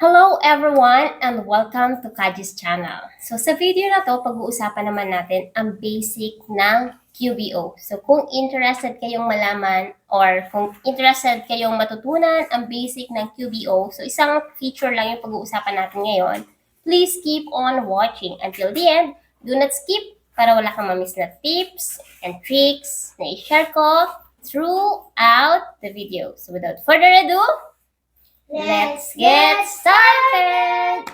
Hello everyone and welcome to Kaji's channel. So sa video na to, pag-uusapan naman natin ang basic ng QBO. So kung interested kayong malaman or kung interested kayong matutunan ang basic ng QBO, so isang feature lang yung pag-uusapan natin ngayon. Please keep on watching until the end. Do not skip para wala kang mamiss na tips and tricks na i-share ko throughout the video. So without further ado, let's get started!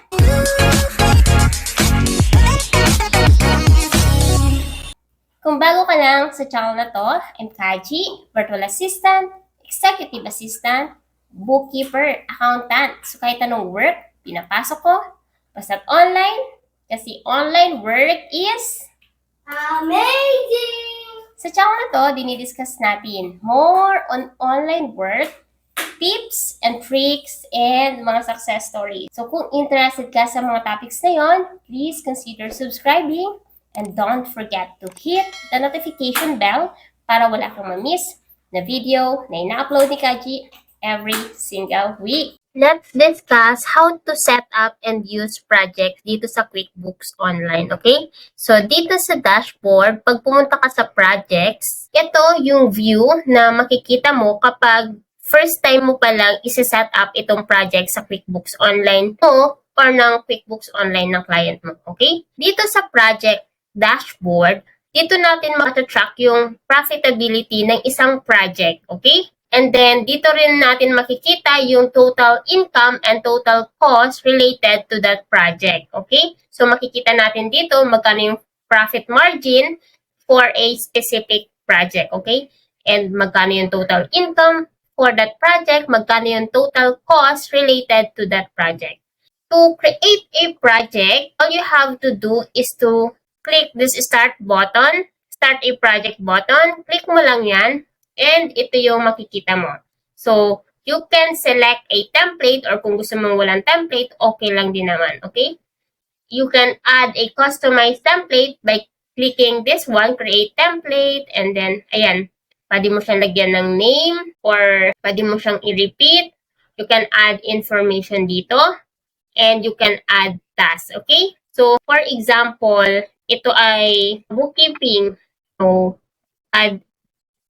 Kung bago ka lang sa channel na to, I'm Kaji, Virtual Assistant, Executive Assistant, Bookkeeper, Accountant. So kahit anong work, pinapasok ko. Basta't online, kasi online work is amazing! Sa channel na to, dinidiscuss natin more on online work, tips and tricks and mga success stories. So kung interested ka sa mga topics na yon, please consider subscribing and don't forget to hit the notification bell para wala kang ma-miss na video na ina-upload ni Kaji every single week. Let's discuss how to set up and use projects dito sa QuickBooks Online, okay? So, dito sa dashboard, pag pumunta ka sa projects, ito yung view na makikita mo kapag first time mo pa lang isi-set up itong project sa QuickBooks Online mo or ng QuickBooks Online ng client mo, okay? Dito sa project dashboard, dito natin matatrack yung profitability ng isang project, okay? And then, dito rin natin makikita yung total income and total cost related to that project, okay? So, makikita natin dito magkano yung profit margin for a specific project, okay? And magkano yung total income for that project, magkano yung total cost related to that project. To create a project, all you have to do is to click this start button, start a project button, click mo lang yan, and ito yung makikita mo. So, you can select a template or kung gusto mong walang template, okay lang din naman, okay? You can add a customized template by clicking this one, create template, and then, ayan, pwede mo siyang lagyan ng name or pwede mo siyang i-repeat. You can add information dito and you can add tasks, okay? So, for example, ito ay bookkeeping. So, add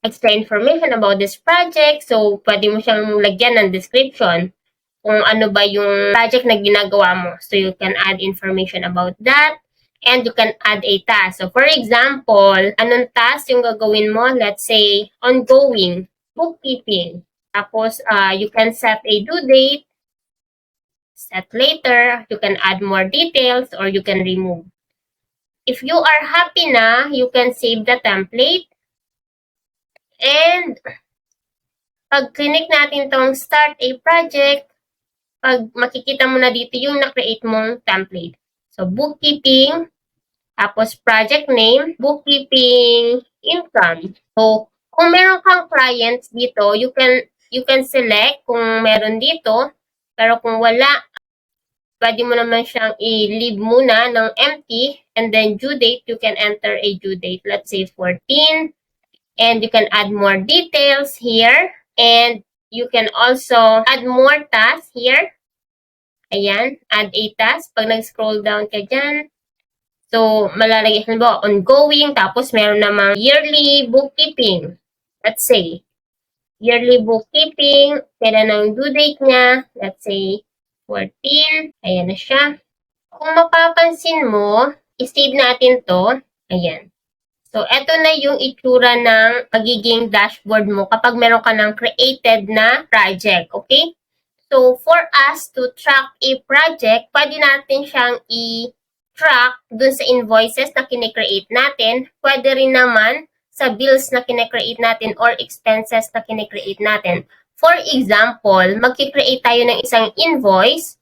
extra information about this project. So, pwede mo siyang lagyan ng description kung ano ba yung project na ginagawa mo. So, you can add information about that. And you can add a task. So, for example, anong task yung gagawin mo? Let's say, ongoing, bookkeeping. Tapos, you can set a due date, set later, you can add more details, or you can remove. If you are happy na, you can save the template. And, pag click natin tong start a project, pag makikita mo na dito yung na-create mong template. So, bookkeeping, tapos project name, bookkeeping, income. So, kung meron kang clients dito, you can select kung meron dito. Pero kung wala, pwede mo naman siyang i-leave muna ng empty. And then due date, you can enter a due date. Let's say 14. And you can add more details here. And you can also add more tasks here. Ayan, add a task. Pag nag-scroll down ka dyan, so, malalagay halimbawa ongoing, tapos meron namang yearly bookkeeping. Let's say, yearly bookkeeping, kailan ang due date niya, let's say, 14. Ayan na siya. Kung mapapansin mo, i-save natin to. Ayan. So, eto na yung itsura ng magiging dashboard mo kapag meron ka ng created na project. Okay? So, for us to track a project, pwede natin siyang track dun sa invoices na kine-create natin, pwede rin naman sa bills na kine-create natin or expenses na kine-create natin. For example, magki-create tayo ng isang invoice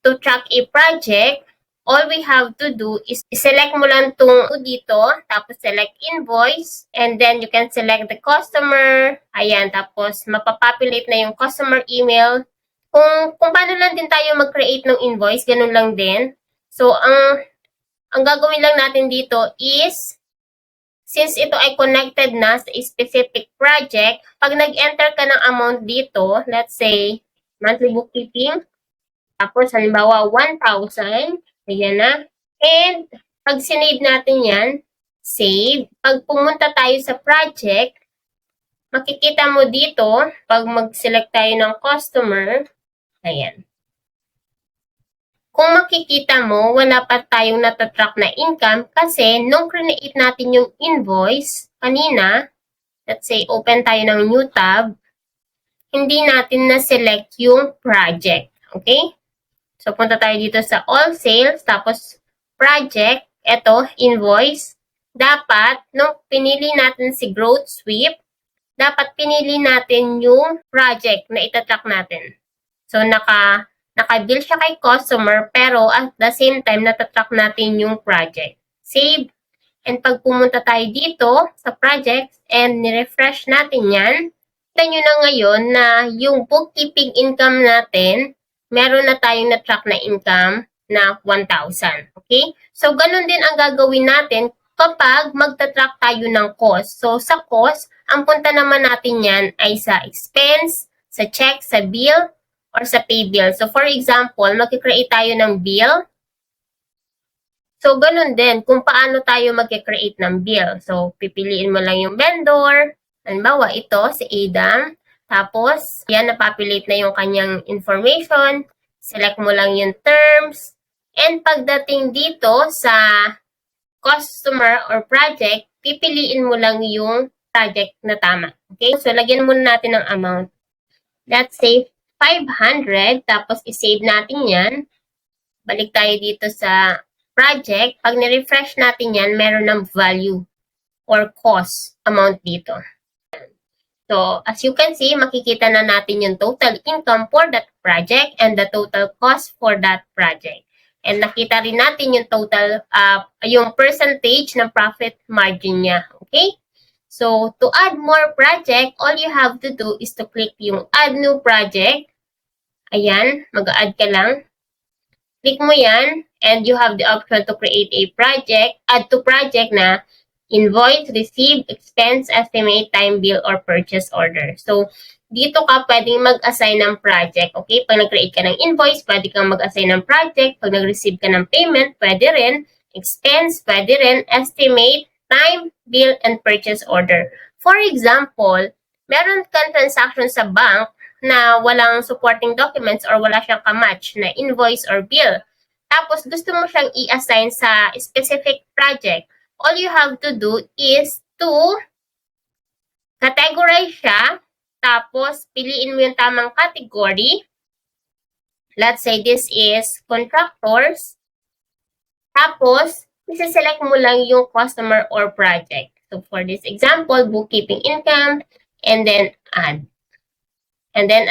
to track a project. All we have to do is select mo lang itong dito, tapos select invoice, and then you can select the customer. Ayan, tapos mapapopulate na yung customer email. Kung paano lang din tayo mag-create ng invoice, ganun lang din. So, ang gagawin lang natin dito is, since ito ay connected na sa specific project, pag nag-enter ka ng amount dito, let's say, monthly bookkeeping, Tapos, halimbawa, 1,000. Ayan na. And, pag sinave natin yan, save. Pag pumunta tayo sa project, makikita mo dito, pag mag-select tayo ng customer, ayan. Kung makikita mo, wala pa tayong natatrack na income kasi nung create natin yung invoice kanina, let's say open tayo ng new tab, hindi natin na-select yung project. Okay? So, punta tayo dito sa all sales, tapos project, eto, invoice. Dapat, nung pinili natin si growth sweep, dapat pinili natin yung project na itatrack natin. So, naka-bill siya kay customer, pero at the same time, natatrack natin yung project. Save. And pag pumunta tayo dito sa project and ni-refresh natin yan, kita nyo na ngayon na yung bookkeeping income natin, meron na tayong na-track na income na 1,000. Okay? So, ganun din ang gagawin natin kapag magta-track tayo ng cost. So, sa cost, ang punta naman natin yan ay sa expense, sa check, sa bill, or sa pay bill. So, for example, mag-create tayo ng bill. So, ganun din kung paano tayo mag-create ng bill. So, pipiliin mo lang yung vendor. Halimbawa, ito, si Adam. Tapos, yan, napopulate na yung kanyang information. Select mo lang yung terms. And pagdating dito sa customer or project, pipiliin mo lang yung project na tama. Okay? So, lagyan muna natin ng amount. Let's say 500, tapos i-save natin yan. Balik tayo dito sa project. Pag ni-refresh natin yan, meron ng value or cost amount dito. So, as you can see, makikita na natin yung total income for that project and the total cost for that project. And nakita rin natin yung total, yung percentage ng profit margin niya. Okay? So, to add more project, all you have to do is to click yung add new project. Ayan, mag-add ka lang. Click mo yan, and you have the option to create a project, add to project na invoice, receive, expense, estimate, time bill, or purchase order. So, dito ka pwedeng mag-assign ng project. Okay? Pag nag-create ka ng invoice, pwede kang mag-assign ng project. Pag nag-receive ka ng payment, pwede rin. Expense, pwede rin. Estimate, time, bill, and purchase order. For example, meron kang transaction sa bank na walang supporting documents or wala siyang kamatch na invoice or bill. Tapos, gusto mo siyang i-assign sa specific project. All you have to do is to categorize siya. Tapos, piliin mo yung tamang category. Let's say this is contractors. Tapos, isa-select mo lang yung customer or project. So, for this example, bookkeeping income, and then add. And then,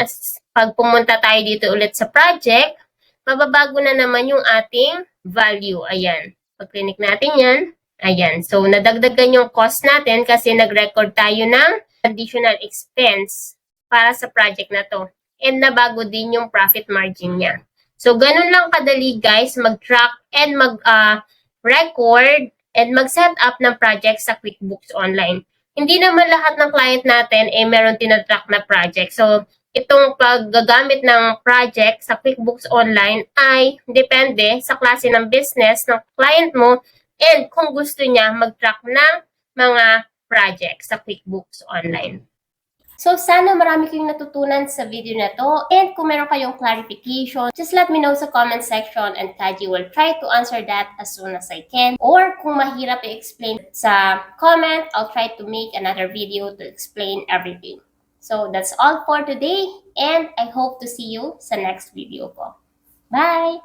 pag pumunta tayo dito ulit sa project, mababago na naman yung ating value. Ayan. Pag click natin yan, ayan. So, nadagdagan yung cost natin kasi nag-record tayo ng additional expense para sa project na to. And nabago din yung profit margin niya. So, ganun lang kadali guys, mag-track and mag-record and mag-set up ng project sa QuickBooks Online. Hindi naman lahat ng client natin meron tinatrack na project. So, itong paggagamit ng project sa QuickBooks Online ay depende sa klase ng business ng client mo and kung gusto niya mag-track ng mga project sa QuickBooks Online. So, sana marami kayong natutunan sa video na to. And kung meron kayong clarification, just let me know sa comment section and Kaji will try to answer that as soon as I can. Or kung mahirap i-explain sa comment, I'll try to make another video to explain everything. So, that's all for today. And I hope to see you sa next video ko. Bye!